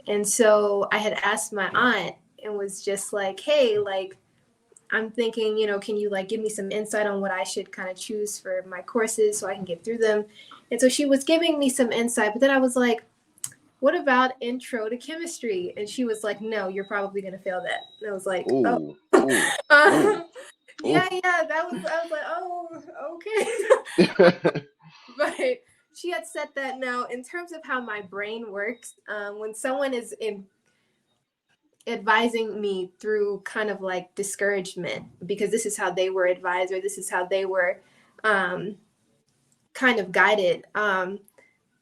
And so I had asked my aunt and was just like, hey, like, I'm thinking, can you like give me some insight on what I should kind of choose for my courses so I can get through them? And so she was giving me some insight, but then I was like, what about intro to chemistry? And she was like, no, you're probably going to fail that. And I was like, oh, Ooh, ooh, ooh, ooh. yeah, I was like, oh, okay. But she had said that. Now, in terms of how my brain works, when someone is advising me through kind of like discouragement, because this is how they were advised, or this is how they were um, kind of guided,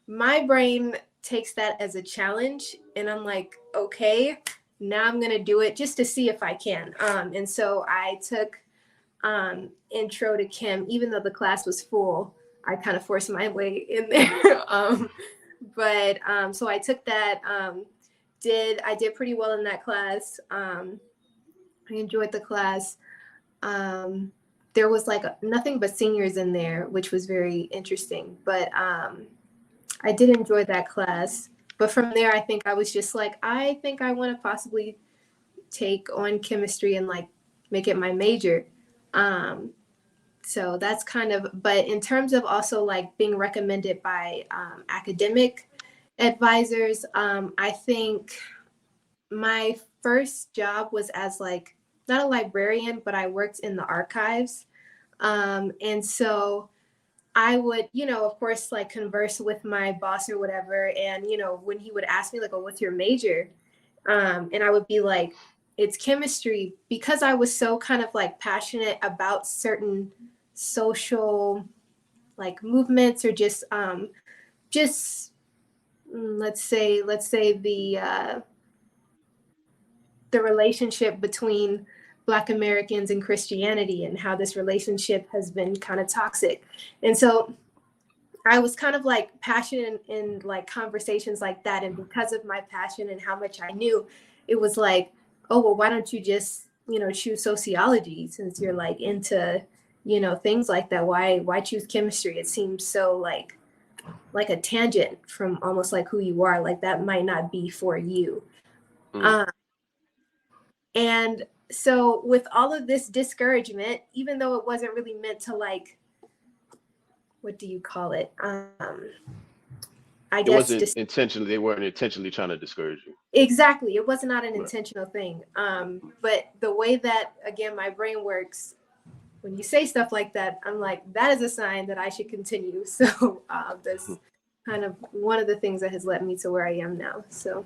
my brain takes that as a challenge, and I'm like, okay, now I'm gonna do it just to see if I can. And so I took intro to chem, even though the class was full. I kind of forced my way in there. So I took that. I did pretty well in that class. I enjoyed the class. There was like nothing but seniors in there, which was very interesting. But I did enjoy that class. But from there, I think I was just like, I think I want to possibly take on chemistry and like make it my major. So that's kind of, but in terms of also like being recommended by academic advisors, I think my first job was as like, not a librarian, but I worked in the archives. And so I would, of course, like converse with my boss or whatever. And, when he would ask me like, oh, what's your major? And I would be like, it's chemistry, because I was so kind of like passionate about certain social like movements, or just let's say the relationship between Black Americans and Christianity, and how this relationship has been kind of toxic. And so I was kind of like passionate in like conversations like that. And because of my passion and how much I knew, it was like, oh, well, why don't you just, choose sociology, since you're like into, things like that? Why choose chemistry? It seems so like a tangent from almost like who you are. Like that might not be for you. Mm. Um, and so with all of this discouragement, even though it wasn't really meant to like, what do you call it? I It guess wasn't just intentionally. They weren't intentionally trying to discourage you. exactly. It was not an Right. intentional thing. But the way that, again, my brain works, when you say stuff like that, I'm like, that is a sign that I should continue. So that's kind of one of the things that has led me to where I am now. So